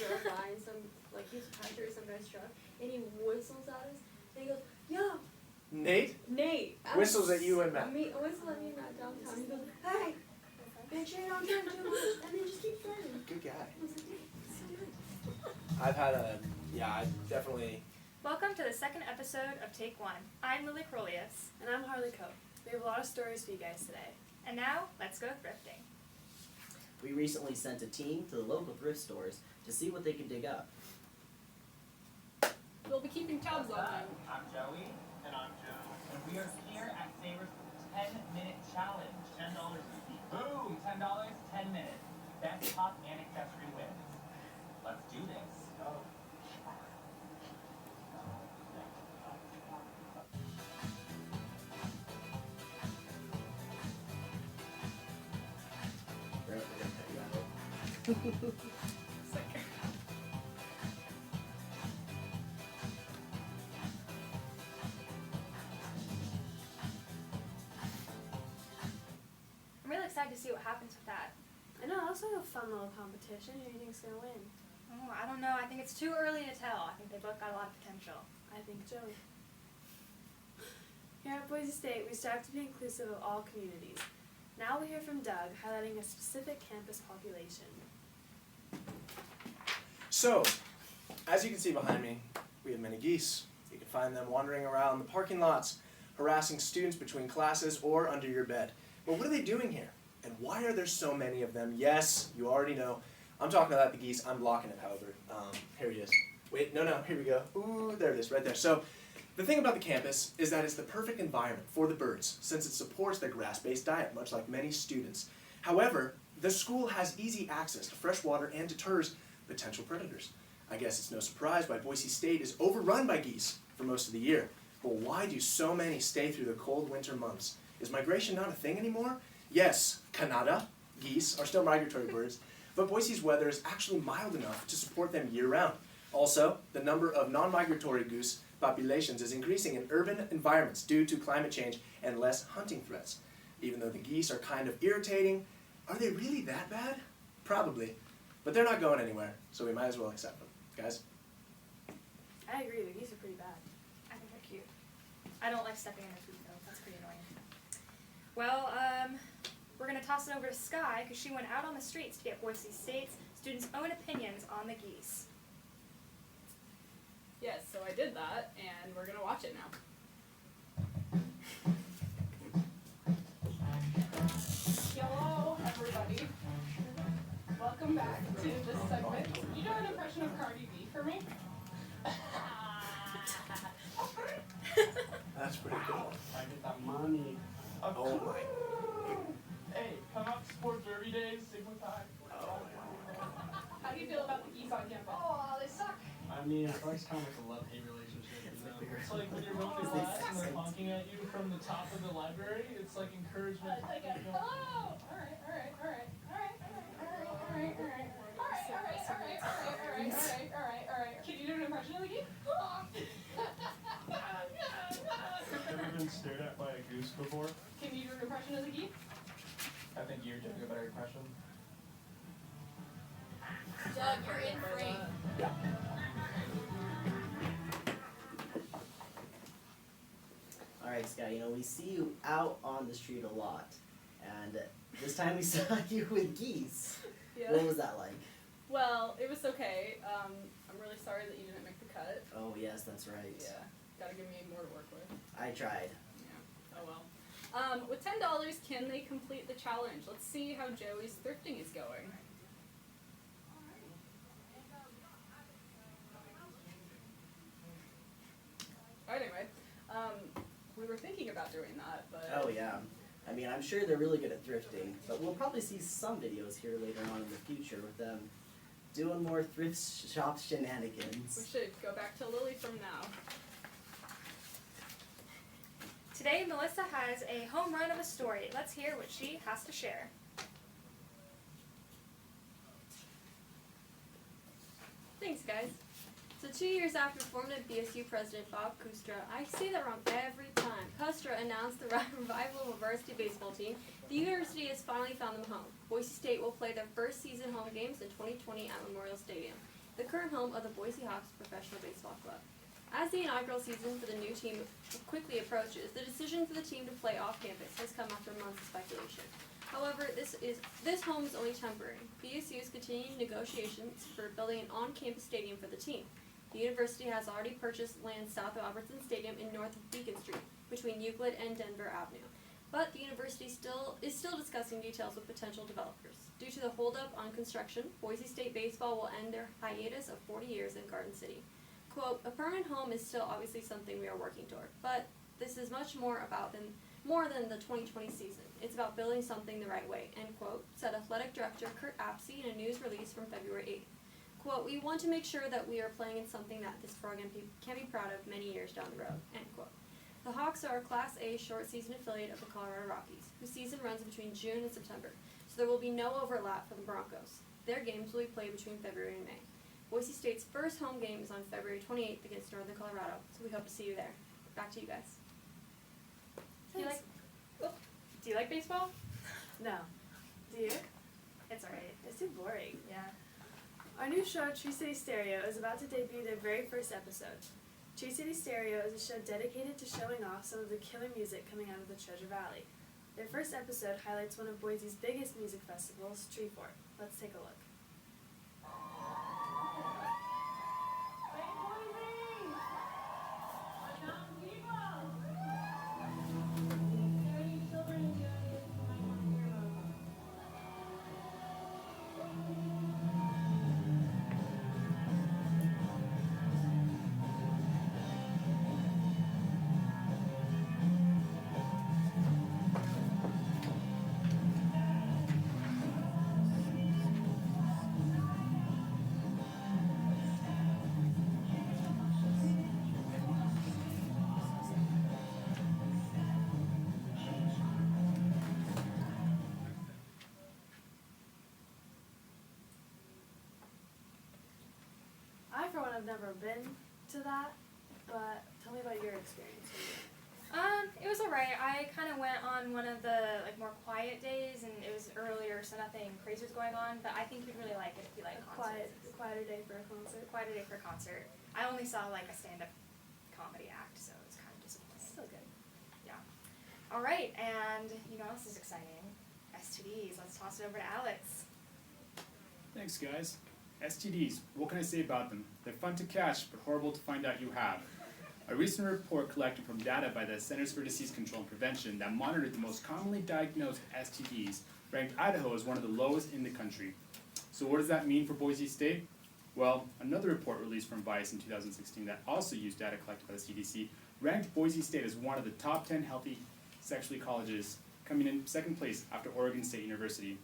drove by and he's passing through some guy's truck and he whistles at us and he goes, "Yo." Nate? Whistles at you and Matt. Whistles at me and Matt downtown. He goes, "Hey, bitch, you don't drink too much," and then just keeps driving. Good guy. I was like, "Hey, what's he doing?" I definitely. Welcome to the second episode of Take One. I'm Lily Crolius. And I'm Harley Cope. We have a lot of stories for you guys today. And now, let's go thrifting. We recently sent a team to the local thrift stores to see what they could dig up. We'll be keeping tabs on them. I'm Joey. And I'm Joe. And we are here at Saber's 10-minute challenge. $10 easy. Boom! $10, 10 minutes. Best top and accessory wins. Let's do this. Go. I'm really excited to see what happens with that. I know, that's like a fun little competition. Who do you think's gonna win? Oh, I don't know. I think it's too early to tell. I think they both got a lot of potential. I think Joey. Here at Boise State, we strive to be inclusive of all communities. Now we'll hear from Doug, highlighting a specific campus population. So, as you can see behind me, we have many geese. You can find them wandering around the parking lots, harassing students between classes or under your bed. But what are they doing here? And why are there so many of them? Yes, you already know. I'm talking about the geese. I'm blocking it, however. Here he is. Wait, no, here we go. Ooh, there it is, right there. So, the thing about the campus is that it's the perfect environment for the birds, since it supports their grass-based diet, much like many students. However, the school has easy access to fresh water and deters potential predators. I guess it's no surprise why Boise State is overrun by geese for most of the year. But why do so many stay through the cold winter months? Is migration not a thing anymore? Yes, Canada, geese, are still migratory birds, but Boise's weather is actually mild enough to support them year-round. Also, the number of non-migratory goose populations is increasing in urban environments due to climate change and less hunting threats. Even though the geese are kind of irritating, are they really that bad? Probably. But they're not going anywhere, so we might as well accept them. Guys? I agree, the geese are pretty bad. I think they're cute. I don't like stepping in their food, though. That's pretty annoying. Well, we're going to toss it over to Sky, because she went out on the streets to get Boise State's students' own opinions on the geese. Yes, so I did that, and we're gonna watch it now. Hello, everybody. Welcome back to this segment. You do an impression of Cardi B for me? That's pretty cool. I get that money. Oh my. Hey, come out to Sport Derby Days, Sigma Chi. How do you feel about the geese on campus? Oh, they suck. I mean, it's like kind of like a love-hate relationship, you know? It's like when you're going to class and they're honking at you from the top of the library, it's like encouragement. It's like a hello! Alright. Can you do an impression of the geese? Ever been stared at by a goose before? Can you do an impression of the geese? I think you're doing a better impression. Doug, you're in frame. Alright, Sky, we see you out on the street a lot. And this time we saw you with geese. Yeah. What was that like? Well, it was okay. I'm really sorry that you didn't make the cut. Oh, yes, that's right. Yeah, gotta give me more to work with. I tried. Yeah, oh well. With $10, can they complete the challenge? Let's see how Joey's thrifting is going. Anyway, we were thinking about doing that, but... Oh, yeah. I mean, I'm sure they're really good at thrifting, but we'll probably see some videos here later on in the future with them doing more thrift shop shenanigans. We should go back to Lily from now. Today, Melissa has a home run of a story. Let's hear what she has to share. Thanks, guys. So 2 years after former BSU President Bob Kustra, I say that wrong every time, Kustra announced the revival of a varsity baseball team, the university has finally found them home. Boise State will play their first season home games in 2020 at Memorial Stadium. the current home of the Boise Hawks Professional Baseball Club. As the inaugural season for the new team quickly approaches, the decision for the team to play off campus has come after months of speculation. However, this home is only temporary. BSU is continuing negotiations for building an on-campus stadium for the team. The university has already purchased land south of Albertson Stadium and north of Beacon Street, between Euclid and Denver Avenue. But the university is still discussing details with potential developers. Due to the holdup on construction, Boise State baseball will end their hiatus of 40 years in Garden City. Quote, a permanent home is still obviously something we are working toward, but this is much more than the 2020 season. It's about building something the right way, end quote, said athletic director Kurt Apsey in a news release from February 8th. Quote, we want to make sure that we are playing in something that this program can be proud of many years down the road, end quote. The Hawks are a Class A short season affiliate of the Colorado Rockies, whose season runs between June and September, so there will be no overlap for the Broncos. Their games will be played between February and May. Boise State's first home game is on February 28th against Northern Colorado, so we hope to see you there. Back to you guys. Do you like baseball? No. Do you? It's alright. It's too boring. Yeah. Our new show, Tree City Stereo, is about to debut their very first episode. Tree City Stereo is a show dedicated to showing off some of the killer music coming out of the Treasure Valley. Their first episode highlights one of Boise's biggest music festivals, Treefort. Let's take a look. I, for one, have never been to that, but tell me about your experience. It was alright. I kind of went on one of the more quiet days, and it was earlier, so nothing crazy was going on. But I think you'd really like it if you like concerts. Quieter day for a concert. Quieter day for a concert. I only saw a stand-up comedy act, so it was kind of disappointing. Still good. Yeah. All right, and you know what else is exciting? STDs. Let's toss it over to Alex. Thanks, guys. STDs, what can I say about them? They're fun to catch, but horrible to find out you have. A recent report collected from data by the Centers for Disease Control and Prevention that monitored the most commonly diagnosed STDs ranked Idaho as one of the lowest in the country. So what does that mean for Boise State? Well, another report released from Vice in 2016 that also used data collected by the CDC ranked Boise State as one of the top 10 healthy sexually colleges, coming in second place after Oregon State University.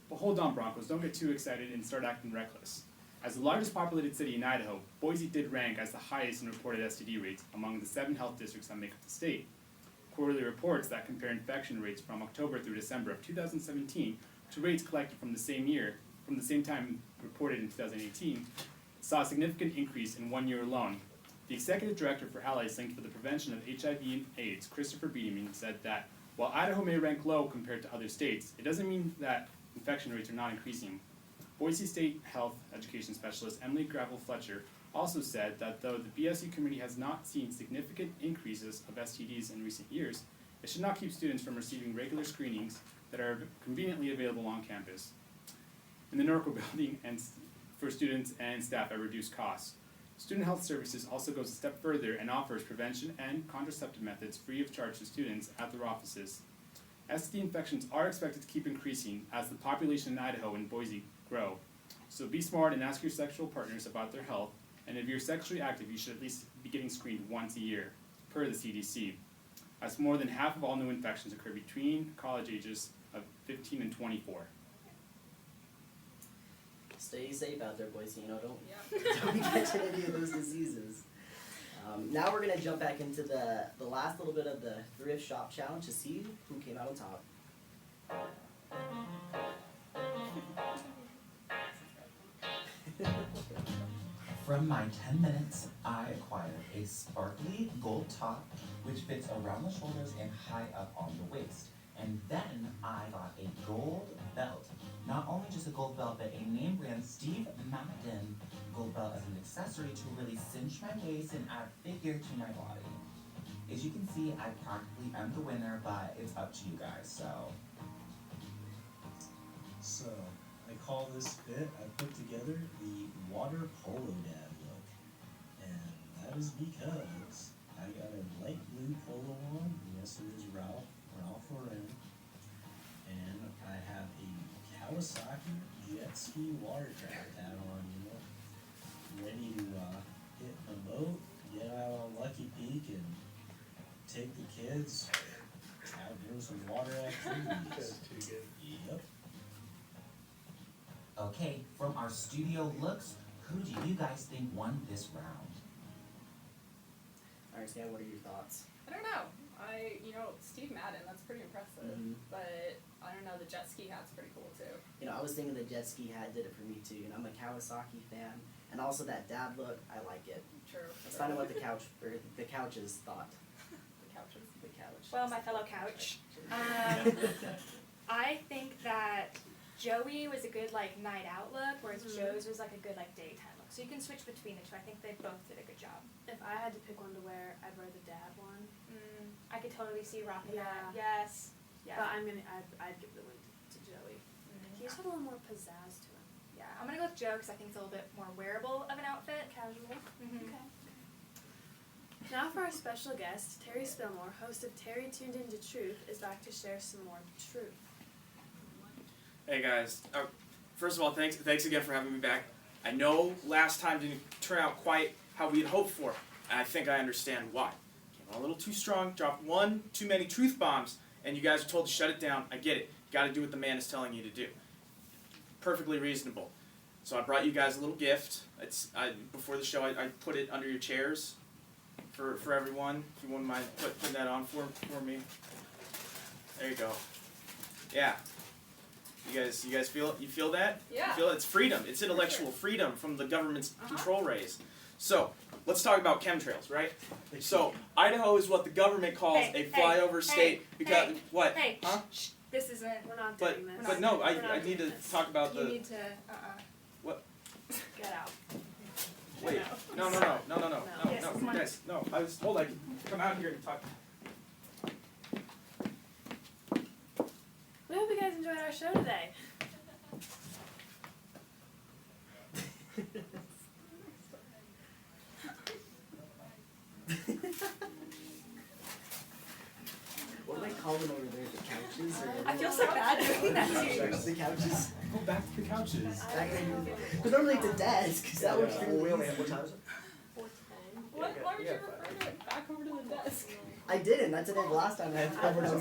But hold on, Broncos, don't get too excited and start acting reckless. As the largest populated city in Idaho, Boise did rank as the highest in reported STD rates among the 7 health districts that make up the state. Quarterly reports that compare infection rates from October through December of 2017 to rates collected from the same time reported in 2018, saw a significant increase in 1 year alone. The executive director for Allies linked for the prevention of HIV and AIDS, Christopher Biederman, said that while Idaho may rank low compared to other states, it doesn't mean that infection rates are not increasing. Boise State Health Education Specialist Emily Gravel Fletcher also said that though the BSU community has not seen significant increases of STDs in recent years, it should not keep students from receiving regular screenings that are conveniently available on campus in the Norco building and for students and staff at reduced costs. Student Health Services also goes a step further and offers prevention and contraceptive methods free of charge to students at their offices. STD infections are expected to keep increasing as the population in Idaho and Boise grow. So be smart and ask your sexual partners about their health, and if you're sexually active, you should at least be getting screened once a year, per the CDC, as more than half of all new infections occur between college ages of 15 and 24. Stay safe out there, boys. Don't catch any of those diseases. Now we're going to jump back into the last little bit of the thrift shop challenge to see who came out on top. From my 10 minutes, I acquired a sparkly gold top, which fits around the shoulders and high up on the waist. And then I got a gold belt. Not only just a gold belt, but a name brand Steve Madden gold belt as an accessory to really cinch my waist and add figure to my body. As you can see, I practically am the winner, but it's up to you guys, so. So, I call this fit I put together the water polo dad look. And that is because I got a light blue polo on. Yes, it is Ralph Lauren. And I have a Kawasaki jet ski watercraft hat on, you know. Ready to hit the boat, get out on Lucky Peak, and take the kids out doing some water activities. Yep. Okay, from our studio looks, who do you guys think won this round? Alright, Stan, what are your thoughts? I don't know. Steve Madden, that's pretty impressive. Mhm. But I don't know, the jet ski hat's pretty cool too. You know, I was thinking the jet ski hat did it for me too. You know, I'm a Kawasaki fan, and also that dad look, I like it. True. Let's find out what the couches thought. The couches. The couch. Well, my fellow couch. I think that Joey was a good like night out look, whereas Joe's was like a good like daytime look. So you can switch between the two. I think they both did a good job. If I had to pick one to wear, I'd wear the dad one. I could totally see rocking that. Yeah. Yes. Yeah. But I'd give the win to Joey. He just had a little more pizzazz to him. Yeah. I'm gonna go with Joe because I think it's a little bit more wearable of an outfit. Casual. Mm-hmm. Okay. Now for our special guest, Terry Spillmore, host of Terry Tuned Into Truth, is back to share some more truth. Hey guys, first of all, thanks again for having me back. I know last time didn't turn out quite how we had hoped for, and I think I understand why. Came on a little too strong, dropped one too many truth bombs, and you guys are told to shut it down. I get it. You got to do what the man is telling you to do. Perfectly reasonable. So I brought you guys a little gift. Before the show, I put it under your chairs for everyone. If you wouldn't mind putting that on for me. There you go. Yeah. You guys feel that? Yeah. You feel it? It's freedom. It's intellectual freedom from the government's control rays. So, let's talk about chemtrails, right? So, Idaho is what the government calls a flyover state because what? Hey, huh? shh, this isn't. We're not But doing this. but no, We're not I doing need to this. talk about You the need to. Get out. wait. No. Yes, come on. Guys, no. I was told I could come out here and talk. We hope you guys enjoyed our show today. What do they call them over there? The couches? Or I feel so bad doing that to you. The couches? Go back to the couches. Because normally it's a desk. Because that works We only really have, what time is it? Why would you refer to it back over to the desk? I didn't. That's what I did last time. I had covered on